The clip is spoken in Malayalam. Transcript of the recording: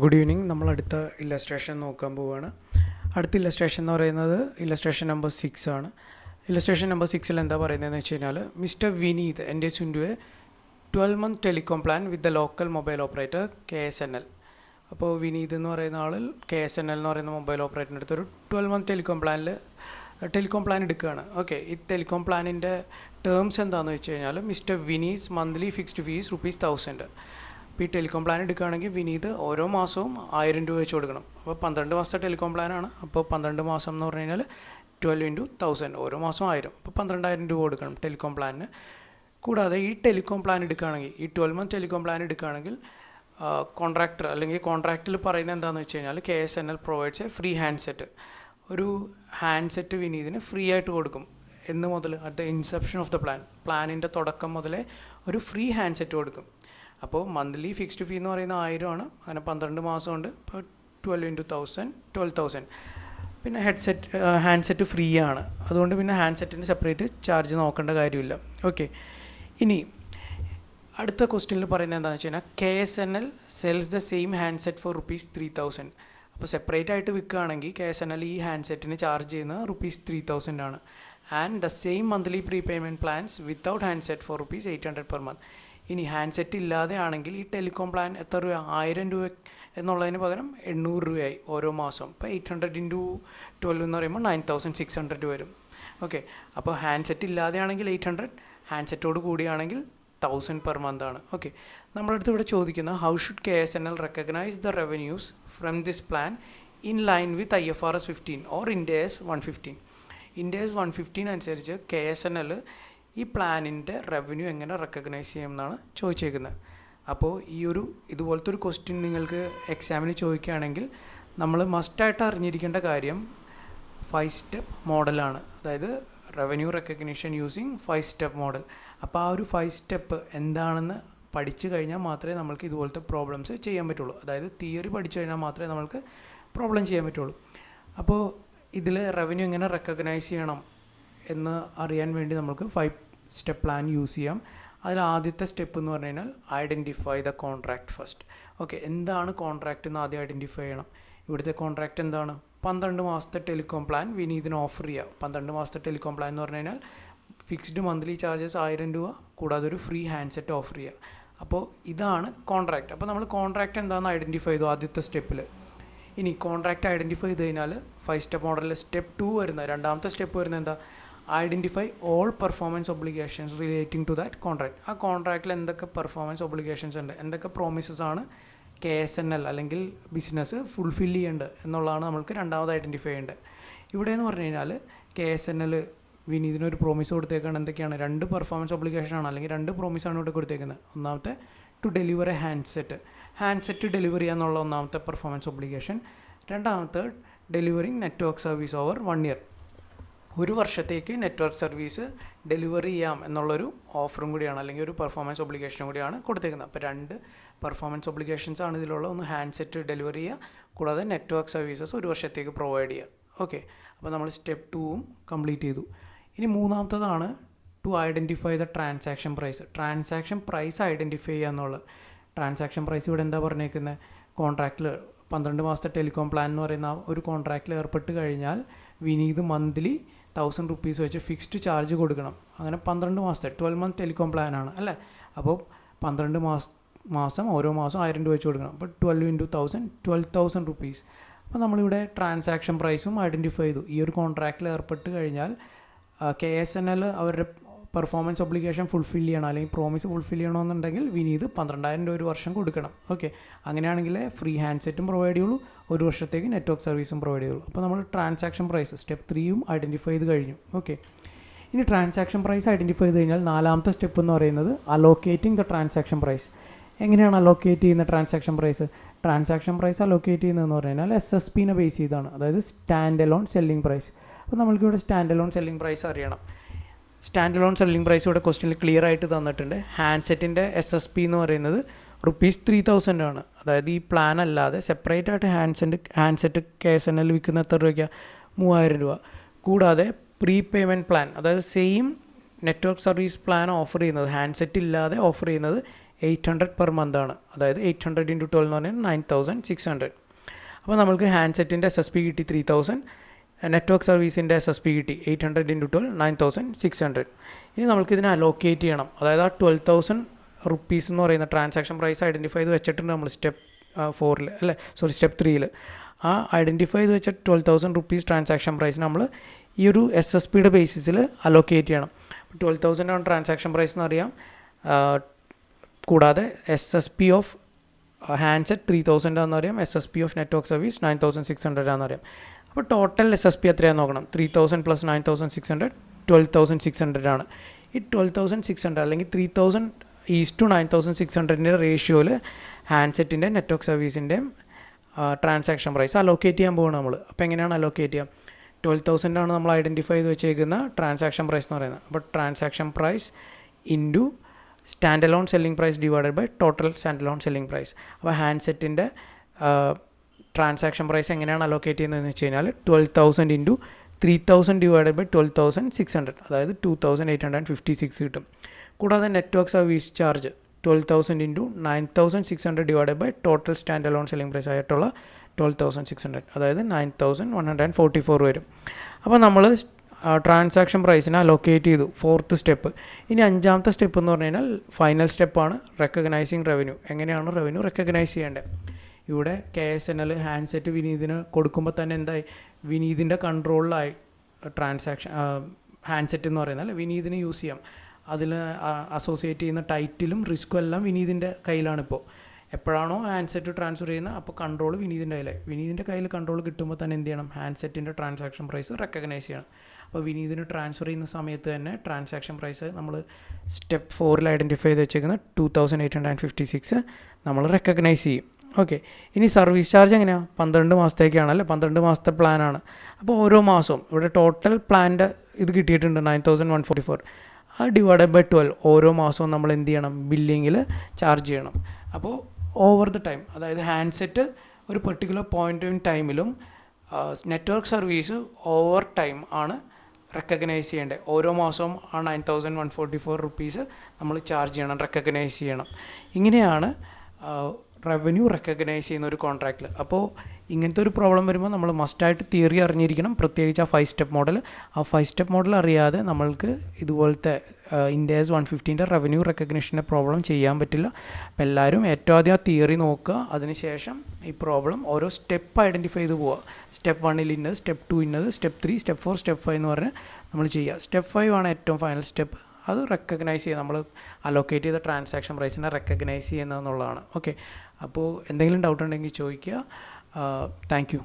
Good evening. നമ്മൾ അടുത്ത ഇല്ലസ്ട്രേഷൻ നോക്കാൻ പോവുകയാണ്. അടുത്ത ഇല്ലസ്ട്രേഷൻ എന്ന് പറയുന്നത് ഇല്ലസ്ട്രേഷൻ നമ്പർ 6 ആണ്. ഇല്ലസ്ട്രേഷൻ നമ്പർ 6 എന്താ പറയുന്നതെന്ന് വെച്ച് കഴിഞ്ഞാൽ, mister Vineeth enters into a 12-month telecom plan with the local mobile operator KSNL. അപ്പോൾ വിനീത് എന്ന് പറയുന്ന ആൾ KSNL എന്ന് പറയുന്ന മൊബൈൽ ഓപ്പറേറ്ററിൻ്റെ അടുത്ത് ഒരു 12-month ടെലികോം പ്ലാൻ എടുക്കുകയാണ്. ഓക്കെ, ഈ ടെലികോം പ്ലാനിൻ്റെ ടേംസ് എന്താണെന്ന് വെച്ച് കഴിഞ്ഞാൽ, mister Vinees monthly fixed fees ₹1000. ഇപ്പോൾ ഈ ടെലികോം പ്ലാൻ എടുക്കുകയാണെങ്കിൽ വിനീത് ഓരോ മാസവും 1000 രൂപ വെച്ച് കൊടുക്കണം. അപ്പോൾ 12 മാസത്തെ ടെലികോം പ്ലാനാണ്. അപ്പോൾ 12 മാസം എന്ന് പറഞ്ഞു കഴിഞ്ഞാൽ 12 × 1000, ഓരോ മാസം 1000, അപ്പോൾ 12,000 രൂപ കൊടുക്കണം ടെലികോം പ്ലാനിന്. കൂടാതെ ഈ ടെലികോം പ്ലാൻ എടുക്കുകയാണെങ്കിൽ, ഈ 12-month ടെലികോം പ്ലാൻ എടുക്കുകയാണെങ്കിൽ കോൺട്രാക്ടർ അല്ലെങ്കിൽ കോൺട്രാക്റ്റിൽ പറയുന്നത് എന്താണെന്ന് വെച്ച് കഴിഞ്ഞാൽ, KSNL provides a free handset. ഒരു ഹാൻഡ്സെറ്റ് വിനീതിന് ഫ്രീ ആയിട്ട് കൊടുക്കും. എന്ന് മുതൽ at the inception of the പ്ലാനിൻ്റെ തുടക്കം മുതലേ ഒരു ഫ്രീ ഹാൻഡ്സെറ്റ് കൊടുക്കും. അപ്പോൾ മന്ത്ലി ഫിക്സ്ഡ് ഫീ എന്ന് പറയുന്ന 1000 ആണ്. അങ്ങനെ 12 മാസമുണ്ട്. ഇപ്പോൾ 12 × 1000 12,000. പിന്നെ ഹാൻഡ്സെറ്റ് ഫ്രീ ആണ്. അതുകൊണ്ട് പിന്നെ ഹാൻഡ്സെറ്റിന് സെപ്പറേറ്റ് ചാർജ് നോക്കേണ്ട കാര്യമില്ല. ഓക്കെ, ഇനി അടുത്ത ക്വസ്റ്റ്യനിൽ പറയുന്നത് എന്താണെന്ന് വെച്ച് കഴിഞ്ഞാൽ, KSNL sells the same handset for ₹3000. അപ്പോൾ സെപ്പറേറ്റ് ആയിട്ട് വിൽക്കുകയാണെങ്കിൽ KSNL ഈ ഹാൻഡ്സെറ്റിന് ചാർജ് ചെയ്യുന്നത് ₹3000 ആണ്. And the same monthly prepayment plans without handset for ₹800 per month. ഇനി ഹാൻഡ്സെറ്റ് ഇല്ലാതെ ആണെങ്കിൽ ഈ ടെലികോം പ്ലാൻ എത്ര രൂപ? 1000 രൂപ എന്നുള്ളതിന് പകരം 800 രൂപയായി ഓരോ മാസം. ഇപ്പോൾ 800 × 12 എന്ന് പറയുമ്പോൾ 9600 വരും. ഓക്കെ, അപ്പോൾ ഹാൻഡ്സെറ്റ് ഇല്ലാതെ ആണെങ്കിൽ 800, ഹാൻഡ്സെറ്റോട് കൂടിയാണെങ്കിൽ 1000 per month ആണ്. ഓക്കെ, നമ്മളടുത്ത് ഇവിടെ ചോദിക്കുന്ന, how should KSNL recognise the revenues from this plan in line with IFRS 15 or Ind AS 115. Ind AS 115 അനുസരിച്ച് KSNL ഈ പ്ലാനിൻ്റെ റവന്യൂ എങ്ങനെ റെക്കഗ്നൈസ് ചെയ്യുമെന്നാണ് ചോദിച്ചേക്കുന്നത്. അപ്പോൾ ഇതുപോലത്തെ ഒരു ക്വസ്റ്റ്യൻ നിങ്ങൾക്ക് എക്സാമിന് ചോദിക്കുകയാണെങ്കിൽ നമ്മൾ മസ്റ്റായിട്ട് അറിഞ്ഞിരിക്കേണ്ട കാര്യം 5 സ്റ്റെപ്പ് മോഡലാണ്. അതായത് revenue recognition using 5 step model. അപ്പോൾ ആ ഒരു 5 സ്റ്റെപ്പ് എന്താണെന്ന് പഠിച്ചു കഴിഞ്ഞാൽ മാത്രമേ നമ്മൾക്ക് ഇതുപോലത്തെ പ്രോബ്ലംസ് ചെയ്യാൻ പറ്റുള്ളൂ. അതായത് തിയറി പഠിച്ചു കഴിഞ്ഞാൽ മാത്രമേ നമ്മൾക്ക് പ്രോബ്ലം ചെയ്യാൻ പറ്റുള്ളൂ. അപ്പോൾ ഇതിൽ റവന്യൂ എങ്ങനെ റെക്കഗ്നൈസ് ചെയ്യണം എന്ന് അറിയാൻ വേണ്ടി നമുക്ക് 5 സ്റ്റെപ്പ് പ്ലാൻ യൂസ് ചെയ്യാം. അതിൽ ആദ്യത്തെ സ്റ്റെപ്പ് എന്ന് പറഞ്ഞു കഴിഞ്ഞാൽ, identify the contract first. Okay, എന്താണ് കോൺട്രാക്റ്റ് എന്ന് ആദ്യം ഐഡൻറ്റിഫൈ ചെയ്യണം. ഇവിടുത്തെ കോൺട്രാക്റ്റ് എന്താണ്? 12 മാസത്തെ ടെലികോം പ്ലാൻ വിനീതിന് ഓഫർ ചെയ്യുക. 12 മാസത്തെ ടെലികോം പ്ലാൻ എന്ന് പറഞ്ഞു കഴിഞ്ഞാൽ ഫിക്സ്ഡ് മന്ത്ലി ചാർജസ് 1000 രൂപ, കൂടാതെ ഒരു ഫ്രീ ഹാൻഡ്സെറ്റ് ഓഫർ ചെയ്യുക. അപ്പോൾ ഇതാണ് കോൺട്രാക്റ്റ്. അപ്പോൾ നമ്മൾ കോൺട്രാക്റ്റ് എന്താണെന്ന് ഐഡൻറ്റിഫൈ ചെയ്തു ആദ്യത്തെ സ്റ്റെപ്പിൽ. ഇനി കോൺട്രാക്റ്റ് ഐഡൻറ്റിഫൈ ചെയ്ത് കഴിഞ്ഞാൽ 5 സ്റ്റെപ്പ് മോഡലിൽ സ്റ്റെപ്പ് 2 വരുന്നത്, രണ്ടാമത്തെ സ്റ്റെപ്പ് വരുന്നത് എന്താ? Identify all performance obligations relating to that contract. ആ കോൺട്രാക്റ്റിൽ എന്തൊക്കെ പെർഫോമൻസ് ഒബ്ലിഗേഷൻസ് ഉണ്ട്, എന്തൊക്കെ പ്രോമിസസ് ആണ് KSNL അല്ലെങ്കിൽ ബിസിനസ് ഫുൾഫിൽ ചെയ്യേണ്ടത് എന്നുള്ളതാണ് നമ്മൾക്ക് രണ്ടാമത് ഐഡൻറ്റിഫൈ ചെയ്യേണ്ടത്. ഇവിടെ എന്ന് പറഞ്ഞു കഴിഞ്ഞാൽ KSNL വിനീതിനൊരു പ്രോമിസ് കൊടുത്തേക്കാണ്. എന്തൊക്കെയാണ്? 2 പെർഫോമൻസ് ഒബ്ലിഗേഷനാണ്, അല്ലെങ്കിൽ 2 പ്രോമിസാണ് ഇവിടെ കൊടുത്തേക്കുന്നത്. ഒന്നാമത്തെ to deliver a handset deliver ചെയ്യാന്നുള്ള ഒന്നാമത്തെ പെർഫോമൻസ് ഒബ്ലിഗേഷൻ. രണ്ടാമത്തെ delivering network service over 1 year. 1 വർഷത്തേക്ക് നെറ്റ്വർക്ക് സർവീസ് ഡെലിവറി ചെയ്യാം എന്നുള്ളൊരു ഓഫറും കൂടിയാണ്, അല്ലെങ്കിൽ ഒരു പെർഫോമൻസ് ഒബ്ലിഗേഷനും കൂടിയാണ് കൊടുത്തേക്കുന്നത്. അപ്പോൾ 2 പെർഫോമൻസ് ഒബ്ലിഗേഷൻസ് ആണ് ഇതിലുള്ള. ഒന്ന് ഹാൻഡ്സെറ്റ് ഡെലിവറി ചെയ്യുക, കൂടാതെ നെറ്റ്വർക്ക് സർവീസസ് 1 വർഷത്തേക്ക് പ്രൊവൈഡ് ചെയ്യുക. ഓക്കെ, അപ്പോൾ നമ്മൾ സ്റ്റെപ്പ് 2ഉം കംപ്ലീറ്റ് ചെയ്തു. ഇനി മൂന്നാമത്തതാണ് to identify the transaction price identify ചെയ്യുക എന്നുള്ളത്. ട്രാൻസാക്ഷൻ പ്രൈസ് ഇവിടെ എന്താ പറഞ്ഞേക്കുന്നത്? കോൺട്രാക്റ്റിൽ 12 മാസത്തെ ടെലികോം പ്ലാൻ എന്ന് പറയുന്ന ഒരു കോൺട്രാക്റ്റിൽ ഏർപ്പെട്ട് കഴിഞ്ഞാൽ വിനീത് മന്ത്ലി 1000 rupees വെച്ച് ഫിക്സ്ഡ് ചാർജ് കൊടുക്കണം. അങ്ങനെ 12 മാസത്തെ 12-month ടെലികോം പ്ലാനാണ് അല്ലേ. അപ്പോൾ 12 മാസം ഓരോ മാസം 1000 രൂപ വെച്ച് കൊടുക്കണം. അപ്പോൾ 12 × 1000 12,000 rupees. അപ്പോൾ നമ്മളിവിടെ ട്രാൻസാക്ഷൻ പ്രൈസും ഐഡൻറ്റിഫൈ ചെയ്തു. ഈ ഒരു കോൺട്രാക്റ്റിൽ ഏർപ്പെട്ട് കഴിഞ്ഞാൽ KSNL അവരുടെ പെർഫോമൻസ് ഒബ്ലിഗേഷൻ ഫുൾഫിൽ ചെയ്യണം, അല്ലെങ്കിൽ പ്രോമിസ് ഫുൾഫിൽ ചെയ്യണമെന്നുണ്ടെങ്കിൽ വിനീത് 12,000 രൂപ 1 വർഷം കൊടുക്കണം. ഓക്കെ, അങ്ങനെയാണെങ്കിൽ ഫ്രീ ഹാൻഡ്സെറ്റും പ്രൊവൈഡ് ചെയ്യുള്ളൂ, 1 വർഷത്തേക്ക് നെറ്റ്വർക്ക് സർവീസും പ്രൊവൈഡ് ചെയ്യുള്ളൂ. അപ്പോൾ നമ്മൾ ട്രാൻസാക്ഷൻ പ്രൈസ് സ്റ്റെപ്പ് 3ഉം ഐഡൻറ്റിഫൈ ചെയ്ത് കഴിഞ്ഞു. ഓക്കെ, ഇനി ട്രാൻസാക്ഷൻ പ്രൈസ് ഐഡൻറ്റിഫൈ ചെയ്ത് കഴിഞ്ഞാൽ നാലാമത്തെ സ്റ്റെപ്പ് എന്ന് പറയുന്നത് അലോക്കേറ്റിംഗ് ദ ട്രാൻസാക്ഷൻ പ്രൈസ്. എങ്ങനെയാണ് അലോക്കേറ്റ് ചെയ്യുന്ന ട്രാൻസാക്ഷൻ പ്രൈസ് അലോക്കേറ്റ് ചെയ്യുന്നതെന്ന് പറഞ്ഞു കഴിഞ്ഞാൽ SSPനെ ബേസ് ചെയ്താണ്, അതായത് സ്റ്റാൻഡ് അലോൺ സെല്ലിംഗ് പ്രൈസ്. അപ്പോൾ നമ്മൾക്കിവിടെ സ്റ്റാൻഡ് അലോൺ സെല്ലിംഗ് പ്രൈസ് അറിയണം. സ്റ്റാൻഡ് അലോൺ സെല്ലിംഗ് പ്രൈസ് ഇവിടെ ക്വസ്റ്റ്യനിൽ ക്ലിയർ ആയിട്ട് തന്നിട്ടുണ്ട്. ഹാൻഡ്സെറ്റിൻ്റെ SSP എന്ന് പറയുന്നത് ₹3000 ആണ്. അതായത് ഈ പ്ലാൻ അല്ലാതെ സെപ്പറേറ്റ് ആയിട്ട് ഹാൻഡ്സെറ്റ് KSNL വിൽക്കുന്ന എത്ര രൂപയ്ക്കാണ്? 3000 രൂപ. കൂടാതെ പ്രീപേയ്മെൻറ്റ് പ്ലാൻ, അതായത് same network service plan offer ചെയ്യുന്നത്, ഹാൻഡ്സെറ്റ് ഇല്ലാതെ ഓഫർ ചെയ്യുന്നത് 800 പെർ മന്ത് ആണ്. അതായത് 800 ഇൻറ്റു 12 എന്ന് പറഞ്ഞാൽ 9600. അപ്പോൾ നമ്മൾക്ക് ഹാൻഡ്സെറ്റിൻ്റെ SSP കിട്ടി 3000, നെറ്റ്വർക്ക് സർവീസിൻ്റെ SSP കിട്ടി 800 ഇൻറ്റു 12 9600. ഇനി നമ്മൾക്ക് ഇതിനെ അലോക്കേറ്റ് ചെയ്യണം. അതായത് ആ 12,000 റുപ്പീസ് എന്ന് പറയുന്ന ട്രാൻസാക്ഷൻ പ്രൈസ് ഐഡൻറ്റിഫൈ ചെയ്ത് വെച്ചിട്ടുണ്ട് നമ്മൾ സ്റ്റെപ്പ് 4 അല്ലേ, സ്റ്റെപ്പ് 3. ആ ഐഡൻറ്റിഫൈ ചെയ്ത് വെച്ച 12,000 റുപ്പീസ് ട്രാൻസാക്ഷൻ പ്രൈസ് നമ്മൾ ഈ ഒരു SSPയുടെ ബേസിസിൽ അലോക്കേറ്റ് ചെയ്യണം. 12,000 ആണ് ട്രാൻസാക്ഷൻ പ്രൈസ് എന്നറിയാം. കൂടാതെ SSP of handset 3,000 ആണെന്നറിയാം, SSP of network service 9,600 ആണെന്നറിയാം. അപ്പോൾ ടോട്ടൽ SSP എത്രയാണെന്ന് നോക്കണം. 3,000 പ്ലസ് 9,600 12,600 ആണ്. ഈ 12,600 അല്ലെങ്കിൽ 3,000 ഈസ് ടു 9,600ൻ്റെ റേഷ്യോയിൽ ഹാൻഡ്സെറ്റിൻ്റെ നെറ്റ്വർക്ക് സർവീസിൻ്റെയും ട്രാൻസാക്ഷൻ പ്രൈസ് അലോക്കേറ്റ് ചെയ്യാൻ പോകണം നമ്മൾ. അപ്പോൾ എങ്ങനെയാണ് അലോക്കേറ്റ് ചെയ്യുക? 12,000 ആണ് നമ്മൾ ഐഡൻറ്റിഫൈ ചെയ്ത് വെച്ചേക്കുന്ന ട്രാൻസാക്ഷൻ പ്രൈസ് എന്ന് പറയുന്നത്. അപ്പോൾ transaction price into stand alone selling price divided by total stand alone selling price. അപ്പോൾ ഹാൻഡ്സെറ്റിൻ്റെ ട്രാൻസാക്ഷൻ പ്രൈസ് എങ്ങനെയാണ് അലോക്കേറ്റ് ചെയ്യുന്നതെന്ന് വെച്ച് കഴിഞ്ഞാൽ 12,000 ഇൻറ്റു 3,000 ഡിവൈഡഡ് ബൈ 12,600, അതായത് 2,856 കിട്ടും. കൂടാതെ network service charge 12,000 into 9,600 divided by total stand alone selling price ആയിട്ടുള്ള 12,600, അതായത് 9,144 വരും. അപ്പോൾ നമ്മൾ ട്രാൻസാക്ഷൻ പ്രൈസിനെ അലോക്കേറ്റ് ചെയ്തു, 4th സ്റ്റെപ്പ്. ഇനി 5ാമത്തെ സ്റ്റെപ്പ് എന്ന് പറഞ്ഞു കഴിഞ്ഞാൽ ഫൈനൽ സ്റ്റെപ്പാണ് റെക്കഗ്നൈസിങ് റവന്യൂ. എങ്ങനെയാണ് റവന്യൂ റെക്കഗ്നൈസ് ചെയ്യേണ്ടത്? ഇവിടെ KSNL ഹാൻഡ്സെറ്റ് വിനീതിന് കൊടുക്കുമ്പോൾ തന്നെ എന്തായി, വിനീതിൻ്റെ കൺട്രോളിലായി ട്രാൻസാക്ഷൻ ഹാൻഡ്സെറ്റ് എന്ന് പറയുന്നത്. വിനീതിന് യൂസ് ചെയ്യാം. അതിൽ അസോസിയേറ്റ് ചെയ്യുന്ന ടൈറ്റിലും റിസ്ക്കും എല്ലാം വിനീതിൻ്റെ കയ്യിലാണിപ്പോൾ. എപ്പോഴാണോ ഹാൻഡ്സെറ്റ് ട്രാൻസ്ഫർ ചെയ്യുന്നത് അപ്പോൾ കൺട്രോൾ വിനീതിൻ്റെ കയ്യിലായി. വിനീതിൻ്റെ കയ്യിൽ കൺട്രോൾ കിട്ടുമ്പോൾ തന്നെ എന്ത് ചെയ്യണം? ഹാൻഡ്സെറ്റിൻ്റെ ട്രാൻസാക്ഷൻ പ്രൈസ് റെക്കഗ്നൈസ് ചെയ്യണം. അപ്പോൾ വിനീതിന് ട്രാൻസ്ഫർ ചെയ്യുന്ന സമയത്ത് തന്നെ ട്രാൻസാക്ഷൻ പ്രൈസ് നമ്മൾ സ്റ്റെപ്പ് 4 ഐഡൻറ്റിഫൈ ചെയ്ത് വെച്ചേക്കുന്ന 2,856 നമ്മൾ റെക്കഗ്നൈസ് ചെയ്യും. ഓക്കെ. ഇനി സർവീസ് ചാർജ് എങ്ങനെയാണ്? 12 മാസത്തേക്കാണല്ലേ, 12 മാസത്തെ പ്ലാനാണ്. അപ്പോൾ ഓരോ മാസവും ഇവിടെ ടോട്ടൽ പ്ലാൻ്റെ ഇത് കിട്ടിയിട്ടുണ്ട് 9,144. ആ ഡിവൈഡഡ് ബൈ 12 ഓരോ മാസവും നമ്മൾ എന്ത് ചെയ്യണം? ബില്ലിങ്ങിൽ ചാർജ് ചെയ്യണം. അപ്പോൾ ഓവർ ദ ടൈം, അതായത് ഹാൻഡ്സെറ്റ് ഒരു പെർട്ടിക്കുലർ പോയിൻ്റ് ഇൻ ടൈമിലും നെറ്റ്വർക്ക് സർവീസ് ഓവർ ടൈം ആണ് റെക്കഗ്നൈസ് ചെയ്യേണ്ടത്. ഓരോ മാസവും ആ 9,144 റുപ്പീസ് നമ്മൾ ചാർജ് ചെയ്യണം, റെക്കഗ്നൈസ് ചെയ്യണം. ഇങ്ങനെയാണ് റവന്യൂ റെക്കഗ്നൈസ് ചെയ്യുന്ന ഒരു കോൺട്രാക്റ്റിൽ. അപ്പോൾ ഇങ്ങനത്തെ ഒരു പ്രോബ്ലം വരുമ്പോൾ നമ്മൾ മസ്റ്റായിട്ട് തിയറി അറിഞ്ഞിരിക്കണം, പ്രത്യേകിച്ച് ആ 5 സ്റ്റെപ്പ് മോഡൽ. ആ 5 സ്റ്റെപ്പ് മോഡൽ അറിയാതെ നമ്മൾക്ക് ഇതുപോലത്തെ ഇൻഡേഴ്സ് 150ൻ്റെ റവന്യൂ റെക്കഗ്നിഷൻ്റെ പ്രോബ്ലം ചെയ്യാൻ പറ്റില്ല. അപ്പോൾ എല്ലാവരും ഏറ്റവും ആദ്യം ആ തിയറി നോക്കുക, അതിനുശേഷം ഈ പ്രോബ്ലം ഓരോ സ്റ്റെപ്പ് ഐഡൻറ്റിഫൈ ചെയ്ത് പോവുക. സ്റ്റെപ്പ് 1 ഇന്നത്, സ്റ്റെപ്പ് 2 ഇന്നത്, സ്റ്റെപ്പ് 3, സ്റ്റെപ്പ് 4, സ്റ്റെപ്പ് 5 എന്ന് പറഞ്ഞ് നമ്മൾ ചെയ്യുക. സ്റ്റെപ്പ് 5 ആണ് ഏറ്റവും ഫൈനൽ സ്റ്റെപ്പ്. അത് റെക്കഗ്നൈസ് ചെയ്യുക, നമ്മൾ അലോക്കേറ്റ് ചെയ്ത ട്രാൻസാക്ഷൻ പ്രൈസിനെ റെക്കഗ്നൈസ് ചെയ്യുന്നതെന്നുള്ളതാണ്. ഓക്കെ. അപ്പോൾ എന്തെങ്കിലും ഡൗട്ട് ഉണ്ടെങ്കിൽ ചോദിക്കുക. Thank you.